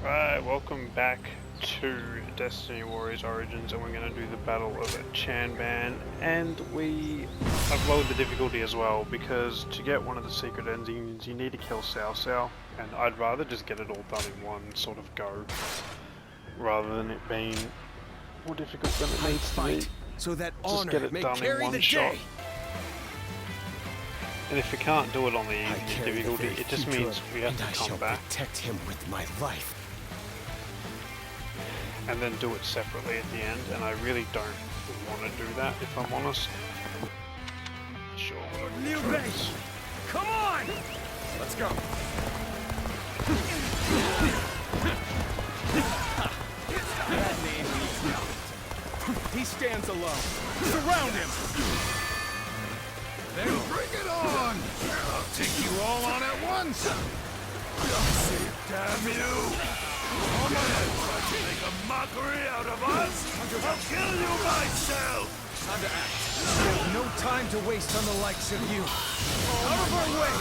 Right, welcome back to Dynasty Warriors Origins, and we're going to do the Battle of Changban, and I've lowered the difficulty as well, because to get one of the secret endings you need to kill Cao Cao, and I'd rather just get it all done in one sort of go, rather than it being more difficult than it needs to be. So that Just get it done in one shot. And if we can't do it on the easy difficulty, it just means we have to come back. Protect him with my life. And then do it separately at the end, and I really don't want to do that, if I'm honest. Sure. Liu Bei, come on! Let's go. That name means nothing. He stands alone. Surround him! Then bring it on! I'll take you all on at once! Damn you! All my head try to make a mockery out of us! I'll kill you myself! Time to act. We have no time to waste on the likes of you. Out of our way!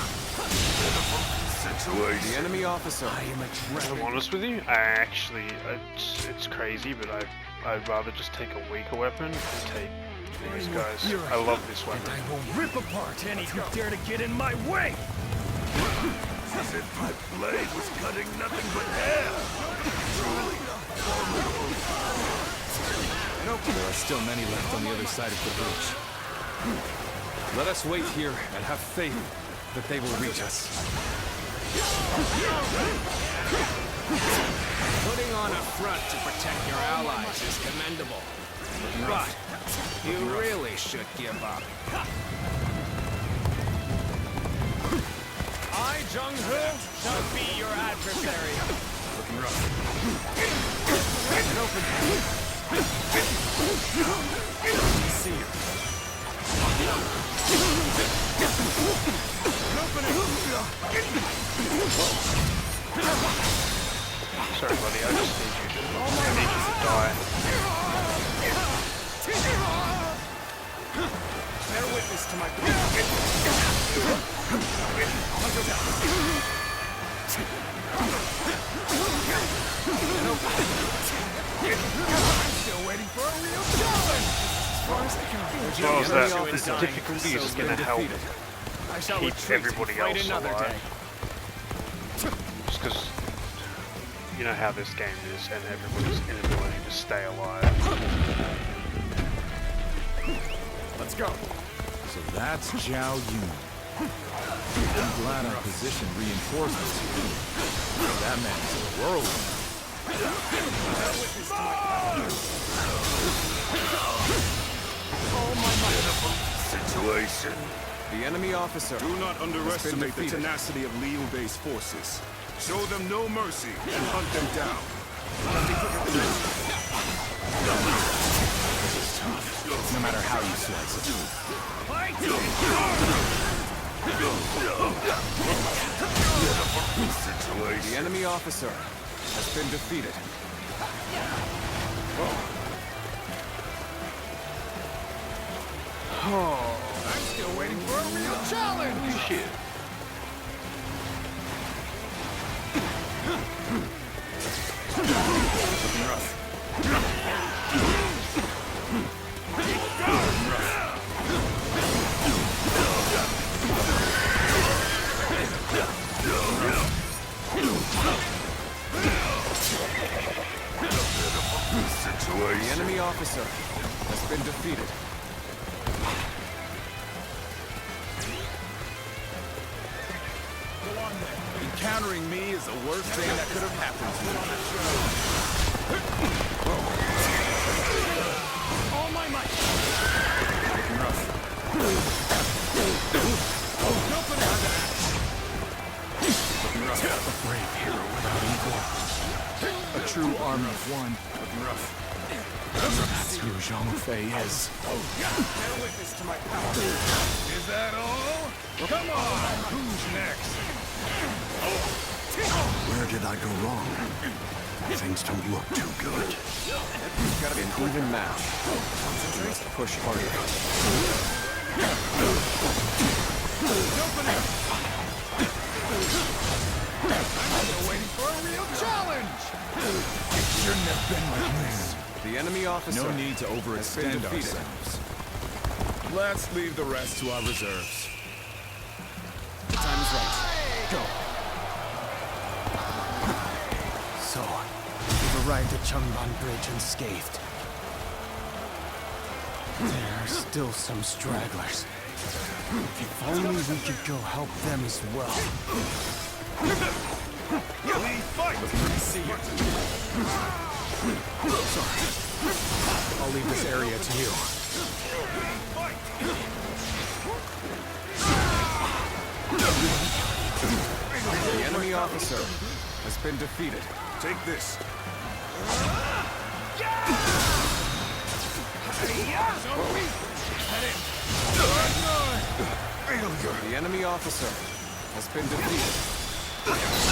Situation. The enemy officer. I am a If I'm honest with you, it's crazy, but I'd rather just take a weaker weapon and take these guys. I love this weapon. And I will rip apart any who dare to get in my way! As if my blade was cutting nothing but hair! Truly formidable. There are still many left on the other side of the bridge. Let us wait here and have faith that they will reach us. Putting on a front to protect your allies is commendable. But you really should give up. I, Jung-Ho, shall be your adversary. Looking rough. Open. See you. Sorry, buddy, I just need you to die. Bear witness to my I'm still waiting for a real challenge! As well as that, the difficulty is going to help keep everybody else alive. Just because you know how this game is and everybody's inability to stay alive. Let's go. So that's Zhao Yun. I'm glad our position reinforcements here. That man's a whirlwind. Oh my situation. The enemy officer. Do not underestimate the tenacity of Liu Bei's forces. Show them no mercy and hunt them down. This is tough, no matter how you slice it. The enemy officer has been defeated. Oh, I'm still waiting for a real challenge! shit. Looking rough. The enemy officer has been defeated. Encountering me is the worst thing that could have happened to you. All my might. Looking rough. Looking rough. A brave hero without equal. A true army of one. Looking rough. That's who Zhang Fei is. Bear witness to my power. Is that all? Come on! Who's next? Where did I go wrong? Things don't look too good. It's gotta be an even match. Concentrate. Push harder. Open it! I'm still waiting for a real challenge! have been like this. The enemy officer. No need to has been overextend defeated. ourselves. Let's leave the rest to our reserves. The time is right. Go. So, we've arrived at Changban Bridge unscathed. There are still some stragglers. If only we could go help them as well. Looking to see you. Sorry. I'll leave this area to you. The enemy officer has been defeated. Take this. The enemy officer has been defeated. Take this.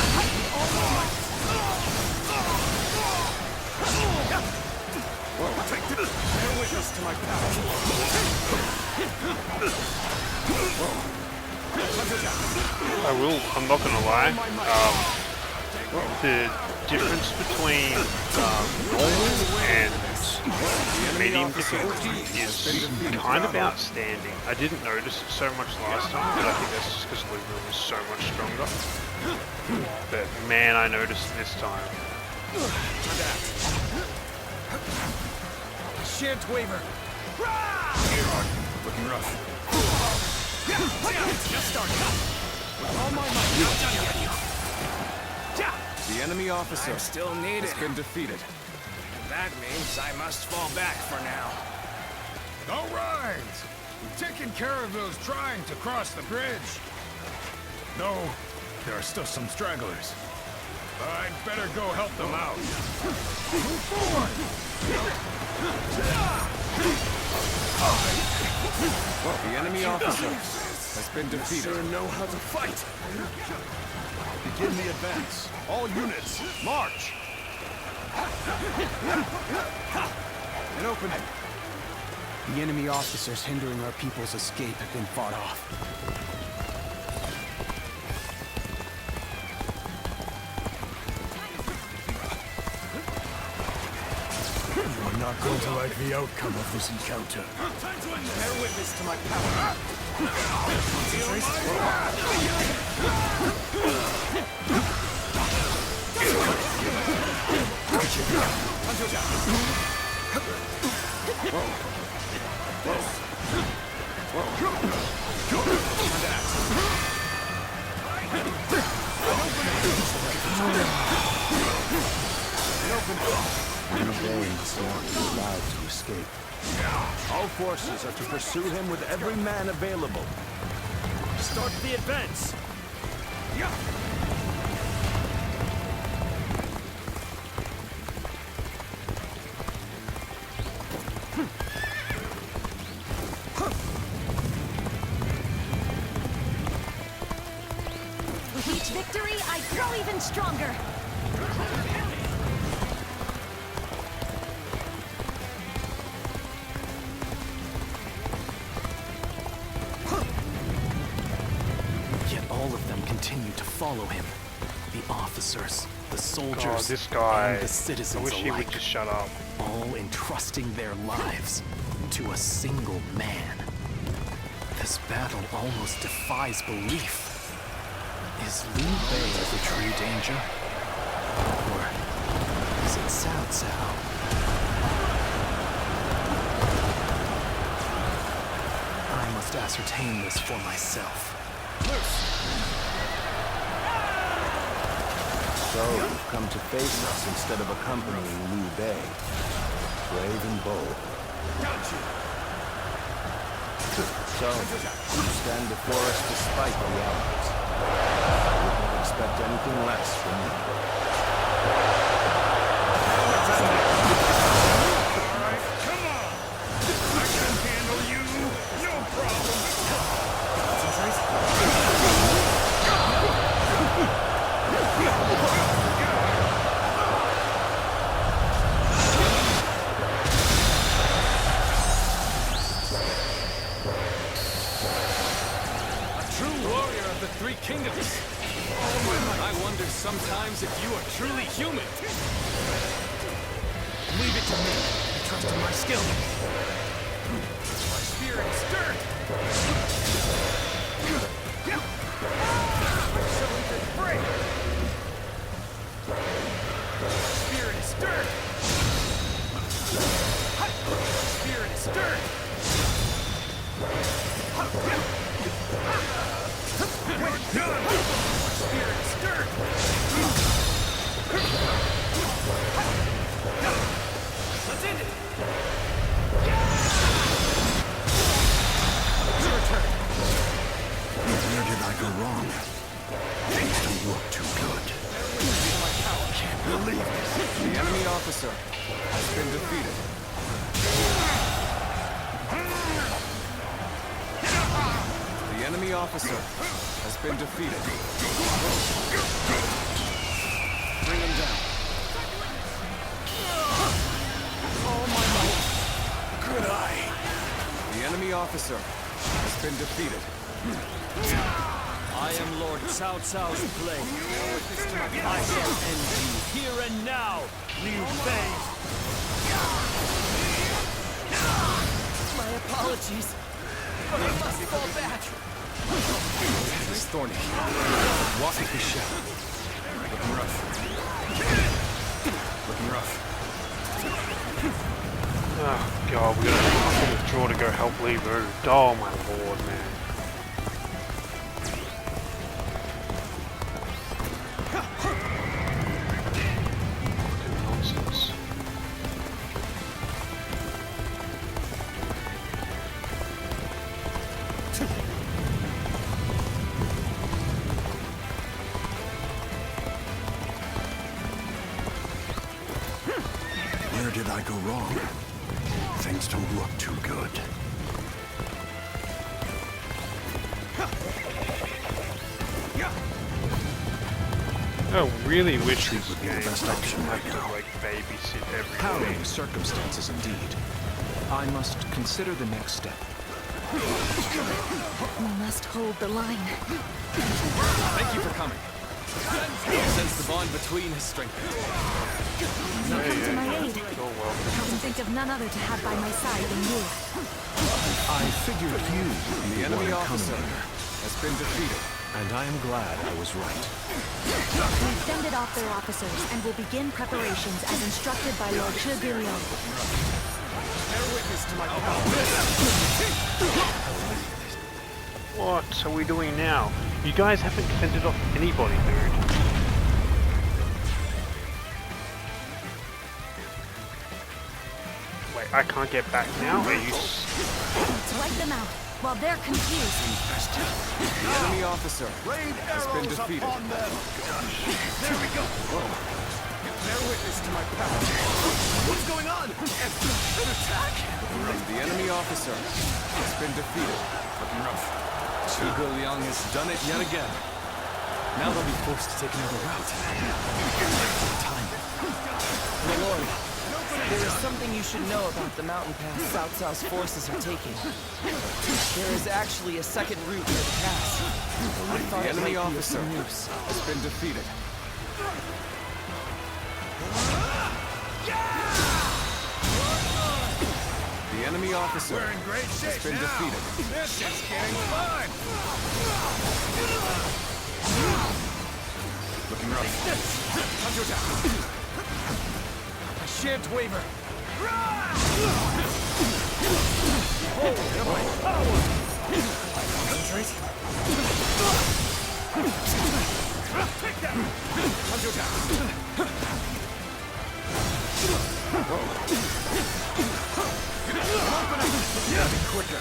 Bear witness to my power. I'm not gonna lie, the difference between normal and medium difficulty is kind of outstanding. I didn't notice it so much last time, but I think that's just because Liu Bei was so much stronger. But man, I noticed it this time. Shan't waver. Looking rough. Just started. With all my might. The enemy officer Still needed. has been defeated. That means I must fall back for now. All right. We've taken care of those trying to cross the bridge. Though, there are still some stragglers. I'd better go help them out. Move forward! The enemy officer has been defeated. Sure know how to fight. Begin the advance. All units, march! An opening. The enemy officers hindering our people's escape have been fought off. You're not going to like the outcome of this encounter. Bear witness to my power. Liu Bei is not allowed to escape. All forces are to pursue him with every man available. Start the advance! With each victory, I grow even stronger. Yet all of them continue to follow him. The officers, the soldiers, God, this guy, and the I citizens wish he would alike, just shut up. all entrusting their lives to a single man. This battle almost defies belief. Is Liu Bei the true danger? Or is it Cao Cao? I must ascertain this for myself. So, you've come to face us instead of accompanying Liu Bei. Brave and bold. So, you stand before us despite the odds. I would not expect anything less from you. Come on! I can handle you! No problem! True warrior of the Three Kingdoms. I wonder sometimes if you are truly human. Leave it to me. I trust in my skill. My spirit is stirred. So we can break. Spirit is stirred. Spirit is stirred. We're done. Spirit is stirred. Let's end it. Your turn. Where did I go wrong? Things don't look too good. Can't believe this. The enemy officer has been defeated. The enemy officer has been defeated. Bring him down. All my might. Good eye. The enemy officer has been defeated. I am Lord Cao Cao's blade. I shall end you here and now, Liu Bei. My apologies. But I must fall back. It's thorny. Walk like we shall. Looking rough. Looking rough. Oh god, we're gonna have to withdraw to go help Liu Bei. Oh my lord, man. Fucking nonsense. Where did I go wrong? Things don't look too good. I really wish this would be the game best option didn't right have to now. like babysit everybody. Harrowing circumstances indeed. I must consider the next step. We must hold the line. Thank you for coming. Since the bond between has strengthened. You come to my aid. Oh well. I can think of none other to have by my side than you. I figured you The enemy officer has been defeated. and I am glad I was right. We've fended off their officers and will begin preparations as instructed by Lord Changban. Bear witness to my power. What are we doing now? You guys haven't fended off anybody, dude. Wait, I can't get back now? Are you To wipe them out while they're confused. The enemy officer has been defeated. There we go. Bear witness to my power. What's going on? An attack? The enemy officer has been defeated. Looking rough. Zhuge Liang has done it yet again. Now they'll be forced to take another route. Time. My lord, there is something you should know about the mountain pass Cao Cao's forces are taking. There is actually a second route to the pass. I thought The it enemy might be of officer some use. has been defeated. The enemy officer We're in great shape has been now. defeated. This is getting fun. Looking rough. I shan't waver. Concentrate. Take that. Gotta be quicker.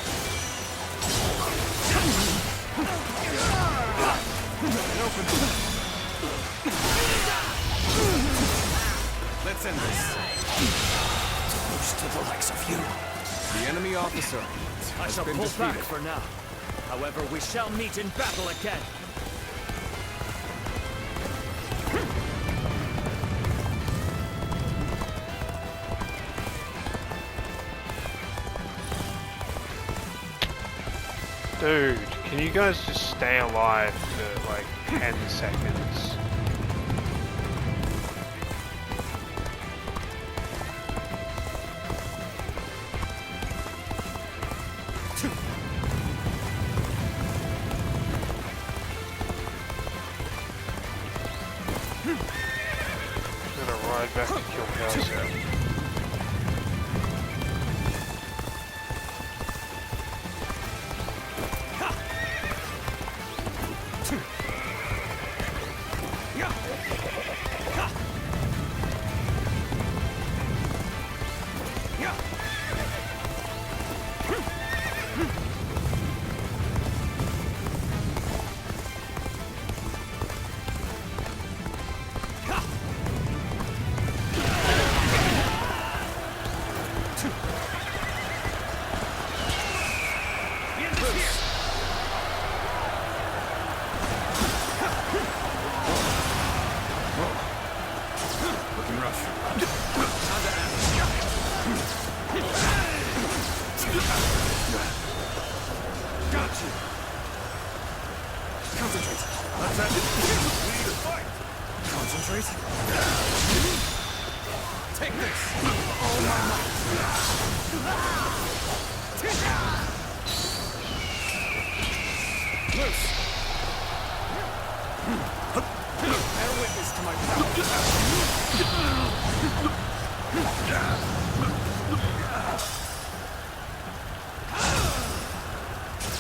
Let's end this. Toast to the likes of you. The enemy officer I has shall been pull back defeated. for now. However, we shall meet in battle again. Dude, can you guys just stay alive for like 10 seconds? ride back to kill Cao Cao.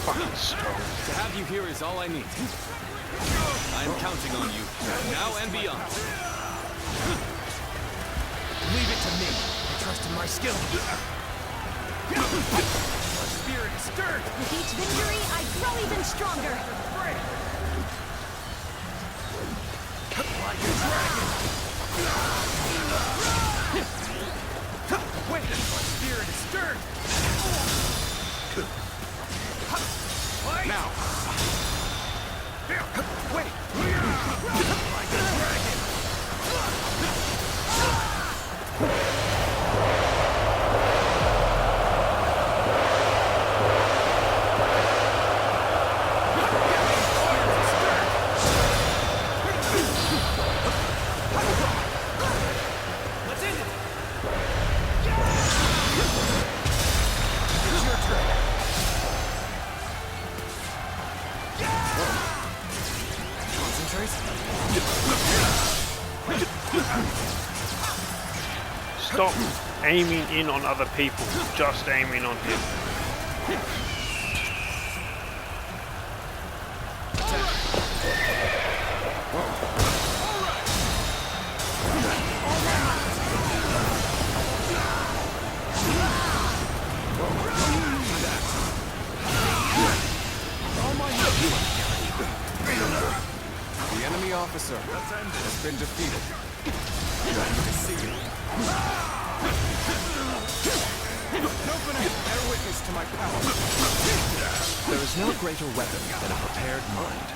Fucking strong. To have you here is all I need. I am counting on you, now and beyond. Leave it to me. I trust in my skill. My spirit is stirred. With each victory, I grow even stronger. Like a dragon. Wait, my spirit is stirred. Now. Wait. Like a dragon. Let's end it. It's your turn. Stop aiming in on other people, just aiming on him. The enemy officer has been defeated. Bear witness to my power. There is no greater weapon than a prepared mind.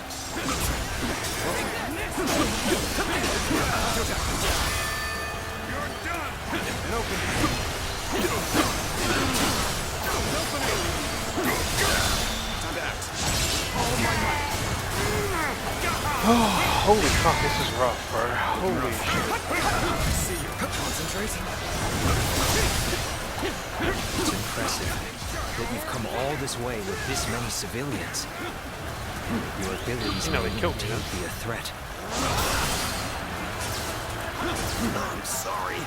You're done! An opening. Time to act. All my might. Holy fuck, this is rough, bro. Holy shit. See you. Concentrate. It's impressive that you've come all this way with this many civilians. Your abilities You know, they may killed me, indeed huh? be a threat. I'm sorry.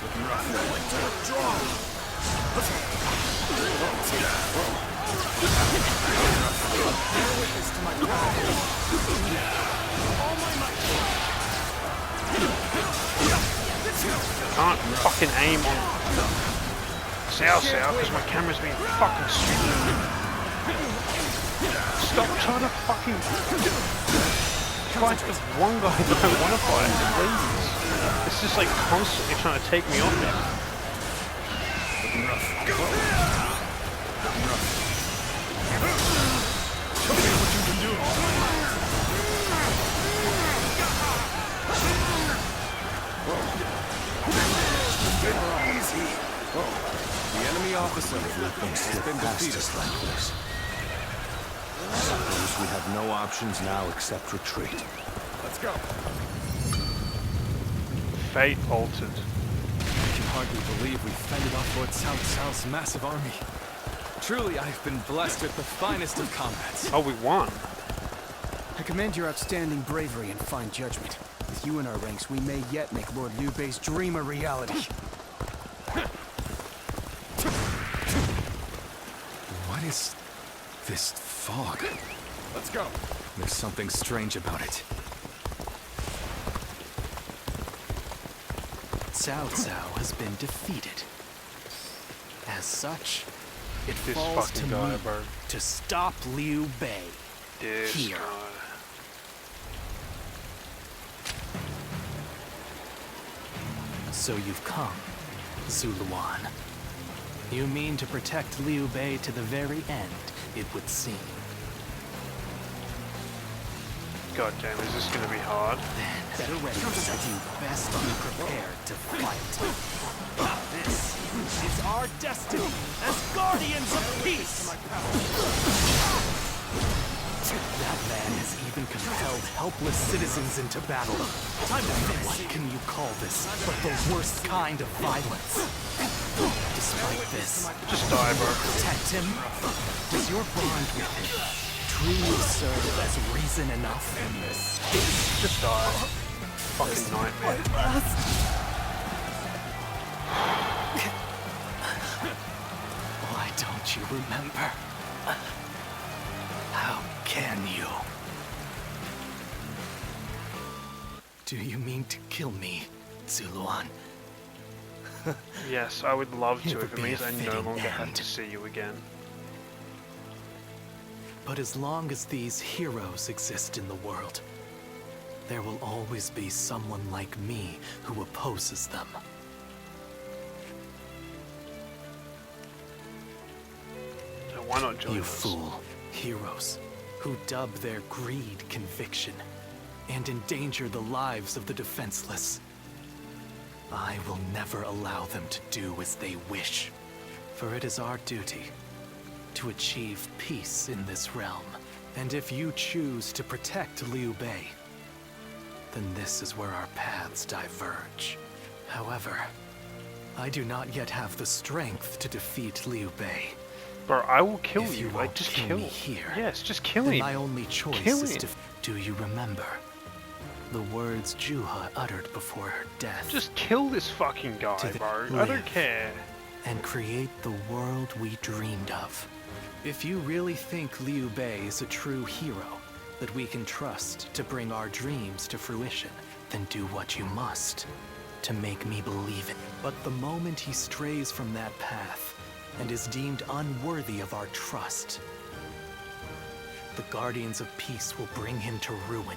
Looking rough. Withdraw. Bear witness to my power. All my might. Can't fucking aim on Cao Cao because my camera's being fucking stupid. Stop trying to fucking fight the one guy that I want to fight, please. It's just like constantly trying to take me on there. Looking rough. Looking rough. Show me what you can do. Easy. The enemy officer has been defeated. Like this. Suppose we have no options now except retreat. Let's go. Fate altered. I can hardly believe we fended off Lord Cao Cao's massive army. Truly, I have been blessed with the finest of combats. Oh, we won. I commend your outstanding bravery and fine judgment. With With you in our ranks, we may yet make Lord Liu Bei's dream a reality. What is this fog? Let's go. There's something strange about it. Cao Cao has been defeated. As such, it This falls to fucking guy, me bro. to stop Liu Bei. This Here. guy. So you've come, Zuluan. You mean to protect Liu Bei to the very end, it would seem. God damn, is this gonna be hard? Then, better ready, as you best be prepared to fight. This is our destiny as guardians of peace! That man has even compelled helpless citizens into battle. What can you call this but the worst kind of violence? Despite this, Just die, bro. protect him? Does your bond with him truly serve as reason enough? Just die. Fucking nightmare. Why don't you remember? How can you? Do you mean to kill me, Zuluan? Yes, I would love to It would if it be means a I no fitting longer have end. to see you again. But as long as these heroes exist in the world, there will always be someone like me who opposes them. So why not join You us? fool. Heroes who dub their greed conviction and endanger the lives of the defenseless. I will never allow them to do as they wish, for it is our duty to achieve peace in this realm. And if you choose to protect Liu Bei, then this is where our paths diverge. However, I do not yet have the strength to defeat Liu Bei. Bro, I will kill If you you. Like, won't just kill kill. me here, Yes, just kill then him. my only choice Kill is him. to... Do you remember the words Juha uttered before her death? Just kill this fucking guy, To bro. I live. don't care. And create the world we dreamed of. If you really think Liu Bei is a true hero that we can trust to bring our dreams to fruition, then do what you must to make me believe it. But the moment he strays from that path and is deemed unworthy of our trust, the Guardians of Peace will bring him to ruin,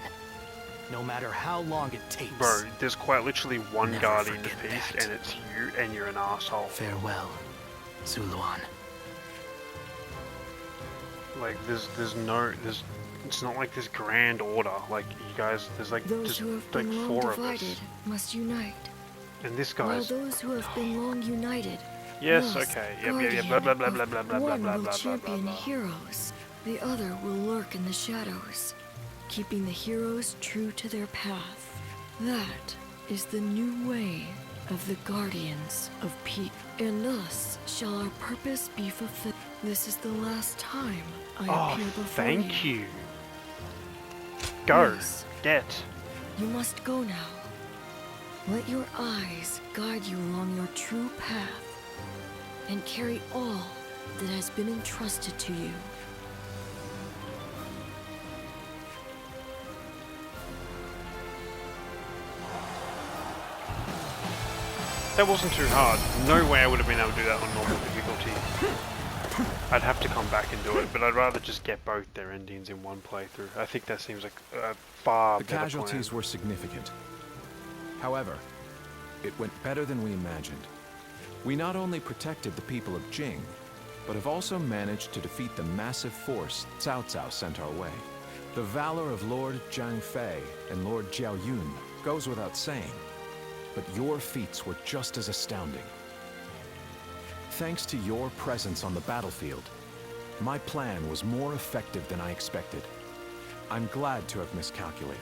no matter how long it takes. Bro, there's quite literally one Never Guardian of forget Peace, that. and it's you, and you're an asshole. Farewell, Zuluan. Like, it's not like this grand order. Like, you guys, there's like Those just who have like been long 4 of divided us, must unite, and this while guy's. those who have been long united Yes, must okay, guardian yep, blah blah blah blah blah blah blah one blah will blah blah champion blah. heroes, the other will lurk in the shadows, keeping the heroes true to their path. That is the new way of the Guardians of Peace. And thus shall our purpose be fulfilled. This is the last time I Oh, appear before thank you. Go, Yes. get. You must go now. Let your eyes guide you along your true path and carry all that has been entrusted to you. That wasn't too hard. No way I would have been able to do that on normal difficulty. I'd have to come back and do it, but I'd rather just get both their endings in one playthrough. I think that seems like a far The better casualties plan. were significant. However, it went better than we imagined. We not only protected the people of Jing, but have also managed to defeat the massive force Cao Cao sent our way. The valor of Lord Zhang Fei and Lord Jiao Yun goes without saying, but your feats were just as astounding. Thanks to your presence on the battlefield, my plan was more effective than I expected. I'm glad to have miscalculated.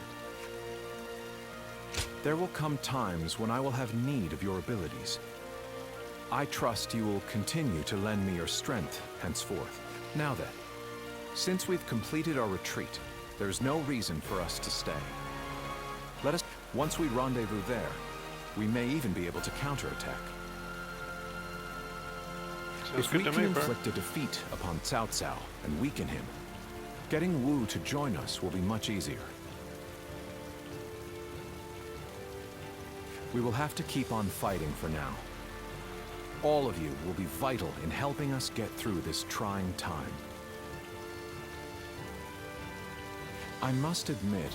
There will come times when I will have need of your abilities. I trust you will continue to lend me your strength henceforth. Now then, since we've completed our retreat, there's no reason for us to stay. Once we rendezvous there, we may even be able to counterattack. Sounds If we good to can me, bro. inflict a defeat upon Cao Cao and weaken him, getting Wu to join us will be much easier. We will have to keep on fighting for now. All of you will be vital in helping us get through this trying time. I must admit,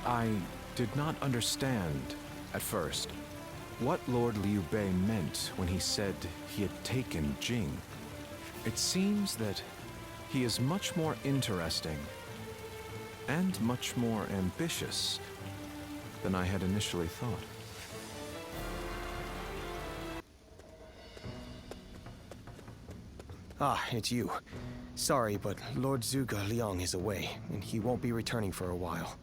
I did not understand, at first, what Lord Liu Bei meant when he said he had taken Jing. It seems that he is much more interesting and much more ambitious than I had initially thought. Ah, it's you. Sorry, but Lord Zhuge Liang is away, and he won't be returning for a while.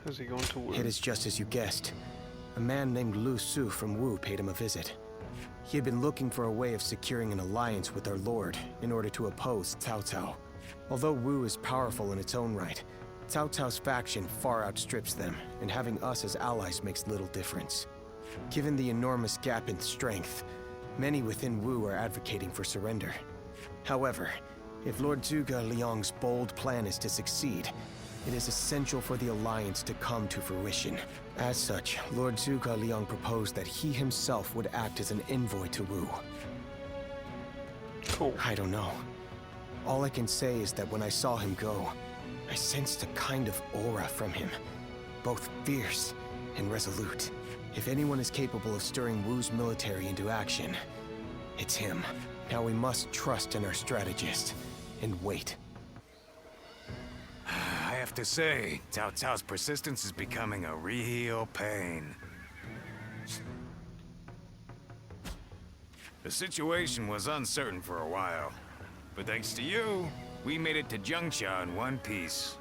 Has he gone to Wu? It is just as you guessed. A man named Lu Su from Wu paid him a visit. He had been looking for a way of securing an alliance with our lord in order to oppose Cao Cao. Although Wu is powerful in its own right, Cao Cao's faction far outstrips them, and having us as allies makes little difference. Given the enormous gap in strength, many within Wu are advocating for surrender. However, if Lord Zhuge Liang's bold plan is to succeed, it is essential for the alliance to come to fruition. As such, Lord Zhuge Liang proposed that he himself would act as an envoy to Wu. Cool. I don't know. All I can say is that when I saw him go, I sensed a kind of aura from him, both fierce and resolute. If anyone is capable of stirring Wu's military into action, it's him. Now we must trust in our strategist and wait. I have to say, Cao Cao's persistence is becoming a real pain. The situation was uncertain for a while, but thanks to you, we made it to Zhengsha in one piece.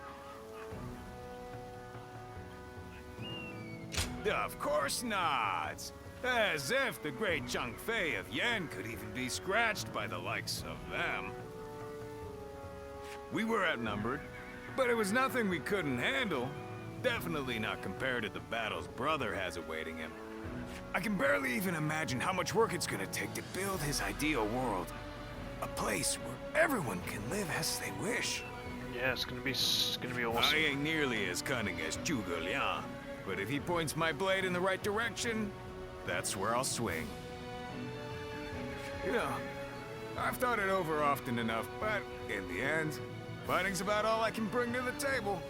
Of course not! As if the great Zhang Fei of Yan could even be scratched by the likes of them. We were outnumbered, but it was nothing we couldn't handle. Definitely not compared to the battles brother has awaiting him. I can barely even imagine how much work it's gonna take to build his ideal world. A place where everyone can live as they wish. Yeah, it's gonna be awesome. I ain't nearly as cunning as Zhuge Liang, but if he points my blade in the right direction, that's where I'll swing. You know, I've thought it over often enough, but in the end, fighting's about all I can bring to the table.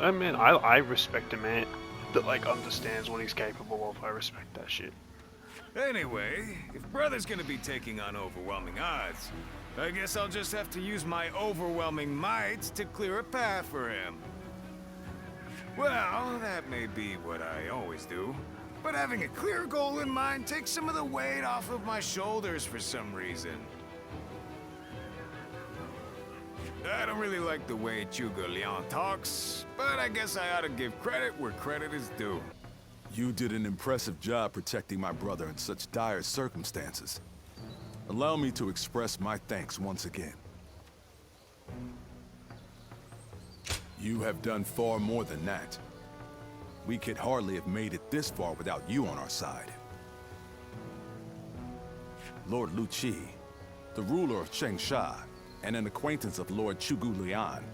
I mean, I respect a man that like understands what he's capable of. I respect that shit. Anyway, if brother's gonna be taking on overwhelming odds, I guess I'll just have to use my overwhelming might to clear a path for him. Well, that may be what I always do, but having a clear goal in mind takes some of the weight off of my shoulders for some reason. I don't really like the way Zhuge Liang talks, but I guess I ought to give credit where credit is due. You did an impressive job protecting my brother in such dire circumstances. Allow me to express my thanks once again. You have done far more than that. We could hardly have made it this far without you on our side. Lord Lu Qi, the ruler of Changsha, and an acquaintance of Lord Zhuge Liang,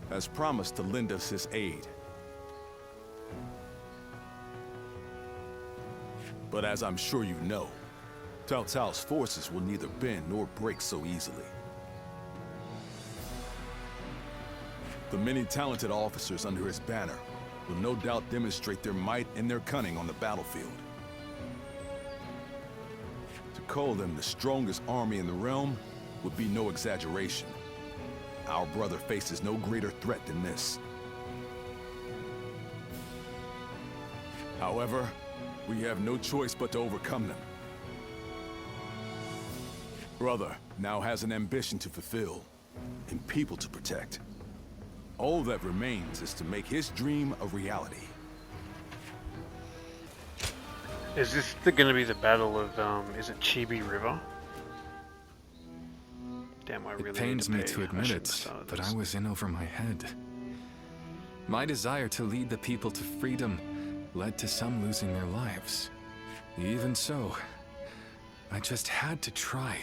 has promised to lend us his aid. But as I'm sure you know, Cao Cao's forces will neither bend nor break so easily. The many talented officers under his banner will no doubt demonstrate their might and their cunning on the battlefield. To call them the strongest army in the realm would be no exaggeration. Our brother faces no greater threat than this. However, we have no choice but to overcome them. Brother now has an ambition to fulfill, and people to protect. All that remains is to make his dream a reality. Is this going to be the battle of, is it Chibi River? Damn, I really It pains me need to pay. I admit shouldn't have it, started but this. I was in over my head. My desire to lead the people to freedom led to some losing their lives. Even so, I just had to try.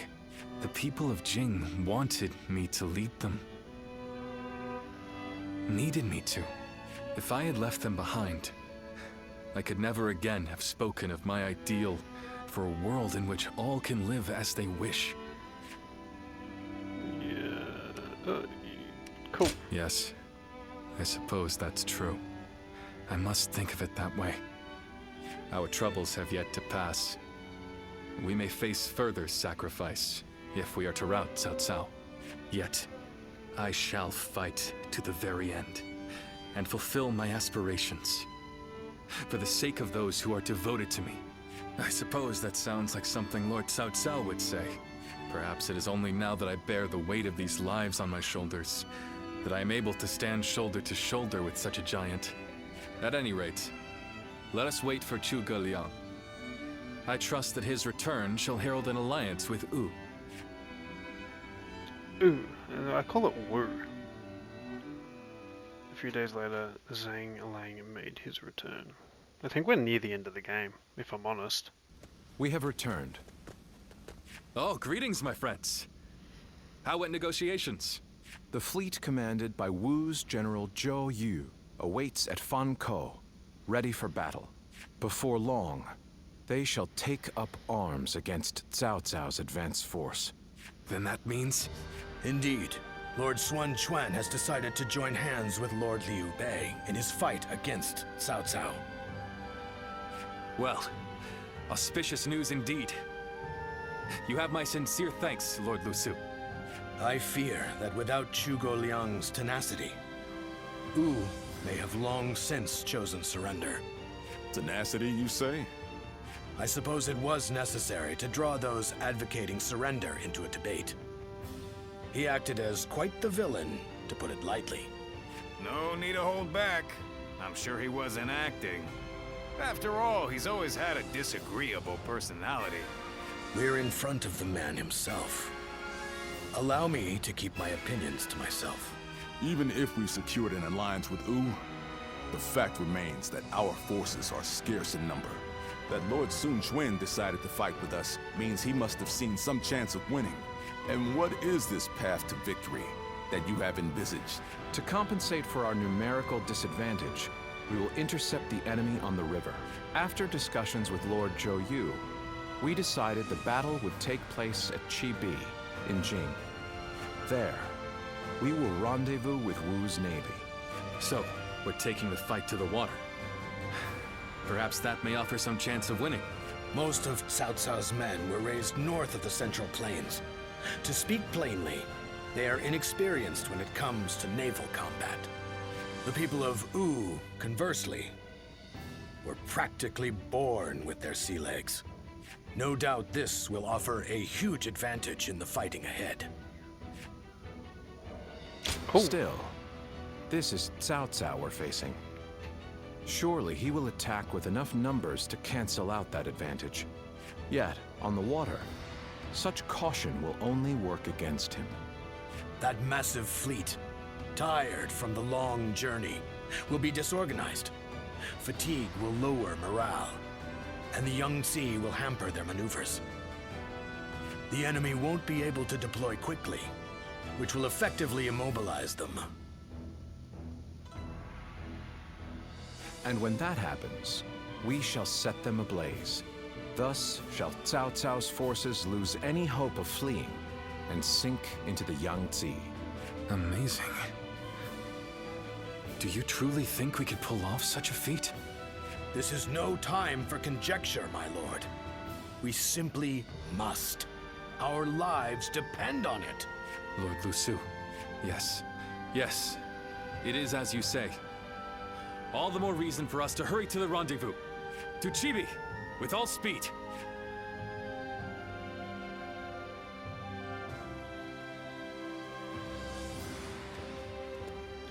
The people of Jing wanted me to lead them. Needed me to. If I had left them behind, I could never again have spoken of my ideal for a world in which all can live as they wish. Yeah. Cool. Yes, I suppose that's true. I must think of it that way. Our troubles have yet to pass. We may face further sacrifice if we are to rout Cao Cao. Yet, I shall fight to the very end and fulfill my aspirations. For the sake of those who are devoted to me. I suppose that sounds like something Lord Cao Cao would say. Perhaps it is only now that I bear the weight of these lives on my shoulders that I am able to stand shoulder to shoulder with such a giant. At any rate, let us wait for Zhuge Liang. I trust that his return shall herald an alliance with Wu. Ooh, I call it Wu. A few days later, Zhang Lang made his return. I think we're near the end of the game, if I'm honest. We have returned. Oh, greetings, my friends. How went negotiations? The fleet commanded by Wu's General Zhou Yu awaits at Fan Ko, ready for battle. Before long, they shall take up arms against Cao Cao's advance force. Then that means? Indeed. Lord Xuan Chuan has decided to join hands with Lord Liu Bei in his fight against Cao Cao. Well, auspicious news indeed. You have my sincere thanks, Lord Lu Su. I fear that without Zhuge Liang's tenacity, Wu may have long since chosen surrender. Tenacity, you say? I suppose it was necessary to draw those advocating surrender into a debate. He acted as quite the villain, to put it lightly. No need to hold back. I'm sure he wasn't acting. After all, he's always had a disagreeable personality. We're in front of the man himself. Allow me to keep my opinions to myself. Even if we secured an alliance with Wu, the fact remains that our forces are scarce in number. That Lord Sun Quan decided to fight with us means he must have seen some chance of winning. And what is this path to victory that you have envisaged? To compensate for our numerical disadvantage, we will intercept the enemy on the river. After discussions with Lord Zhou Yu, we decided the battle would take place at Chibi in Jing. There, we will rendezvous with Wu's navy. So, we're taking the fight to the water. Perhaps that may offer some chance of winning. Most of Cao Cao's men were raised north of the Central Plains. To speak plainly, they are inexperienced when it comes to naval combat. The people of Wu, conversely, were practically born with their sea legs. No doubt this will offer a huge advantage in the fighting ahead. Cool. Still, this is Cao Cao we're facing. Surely he will attack with enough numbers to cancel out that advantage. Yet, on the water, such caution will only work against him. That massive fleet, tired from the long journey, will be disorganized. Fatigue will lower morale, and the Yangtze will hamper their maneuvers. The enemy won't be able to deploy quickly, which will effectively immobilize them. And when that happens, we shall set them ablaze. Thus shall Cao Cao's forces lose any hope of fleeing and sink into the Yangtze. Amazing. Do you truly think we could pull off such a feat? This is no time for conjecture, my lord. We simply must. Our lives depend on it. Lord Lu Su. Yes. Yes. It is as you say. All the more reason for us to hurry to the rendezvous. To Chibi, with all speed.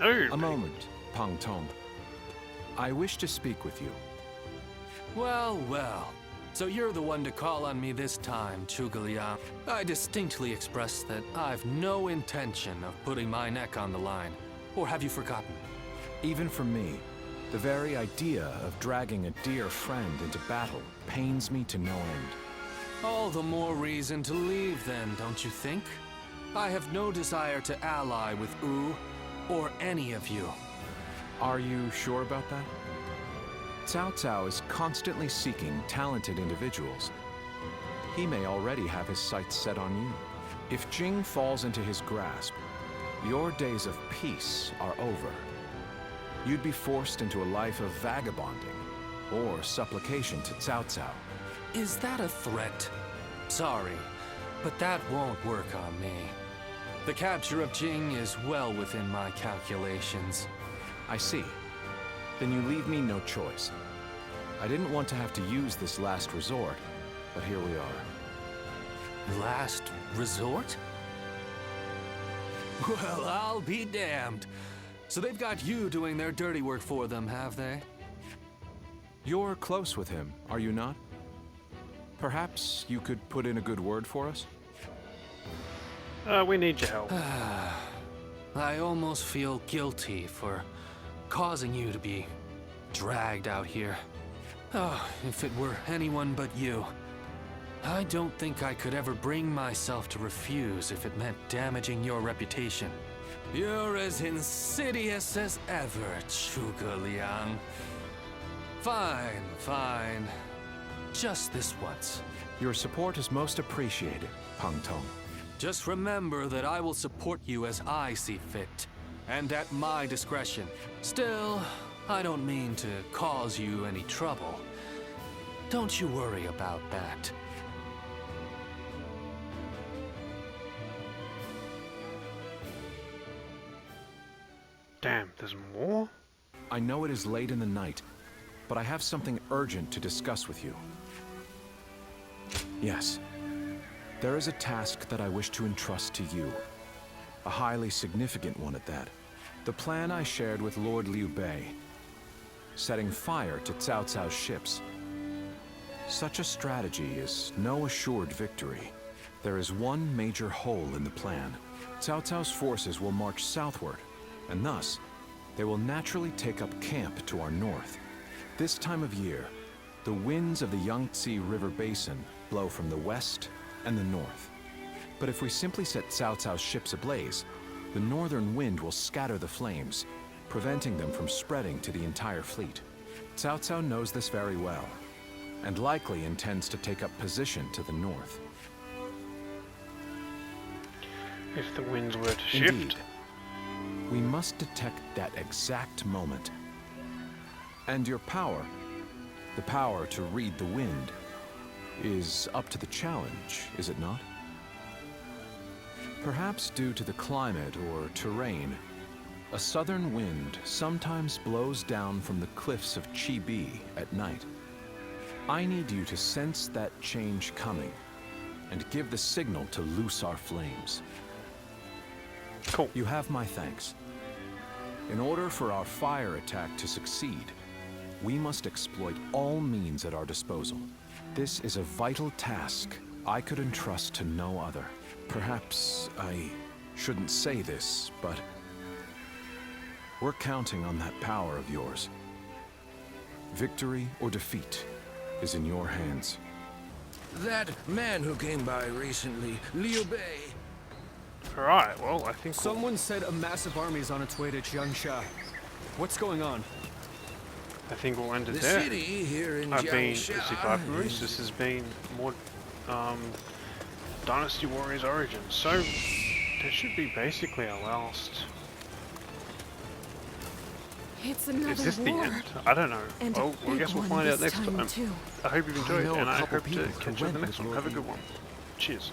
A moment, Pang Tong. I wish to speak with you. Well, well. So you're the one to call on me this time, Zhuge Liang. I distinctly expressed that I've no intention of putting my neck on the line. Or have you forgotten? Even for me, the very idea of dragging a dear friend into battle pains me to no end. All the more reason to leave then, don't you think? I have no desire to ally with Wu or any of you. Are you sure about that? Cao Cao is constantly seeking talented individuals. He may already have his sights set on you. If Jing falls into his grasp, your days of peace are over. You'd be forced into a life of vagabonding or supplication to Cao Cao. Is that a threat? Sorry, but that won't work on me. The capture of Jing is well within my calculations. I see. Then you leave me no choice. I didn't want to have to use this last resort, but here we are. Last resort? Well, I'll be damned. So they've got you doing their dirty work for them, have they? You're close with him, are you not? Perhaps you could put in a good word for us? We need your help. I almost feel guilty for causing you to be dragged out here. Oh, if it were anyone but you. I don't think I could ever bring myself to refuse if it meant damaging your reputation. You're as insidious as ever, Zhuge Liang. Fine, fine. Just this once. Your support is most appreciated, Peng Tong. Just remember that I will support you as I see fit, and at my discretion. Still, I don't mean to cause you any trouble. Don't you worry about that. Damn, there's more? I know it is late in the night, but I have something urgent to discuss with you. Yes. There is a task that I wish to entrust to you. A highly significant one at that. The plan I shared with Lord Liu Bei. Setting fire to Cao Cao's ships. Such a strategy is no assured victory. There is one major hole in the plan. Cao Cao's forces will march southward, and thus, they will naturally take up camp to our north. This time of year, the winds of the Yangtze River Basin blow from the west and the north. But if we simply set Cao Cao's ships ablaze, the northern wind will scatter the flames, preventing them from spreading to the entire fleet. Cao Cao knows this very well, and likely intends to take up position to the north. If the winds were to shift. Indeed. We must detect that exact moment. And your power, the power to read the wind, is up to the challenge, is it not? Perhaps due to the climate or terrain, a southern wind sometimes blows down from the cliffs of Chibi at night. I need you to sense that change coming and give the signal to loose our flames. Cool. You have my thanks. In order for our fire attack to succeed, we must exploit all means at our disposal. This is a vital task I could entrust to no other. Perhaps I shouldn't say this, but we're counting on that power of yours. Victory or defeat is in your hands. That man who came by recently, Liu Bei. Alright, well, I think Someone said a massive army is on its way to Jiangsha. What's going on? we'll end it The there. city here in I've been Jiangsha Busy Piperies. This has been more Dynasty Warriors Origins. So, that should be basically our last. It's another Is this the war. end? I don't know. And Well, I guess we'll find out next time. too. I hope you've enjoyed, know a and I couple hope to people catch who you in the went next with one. Have a Lord good one. Cheers.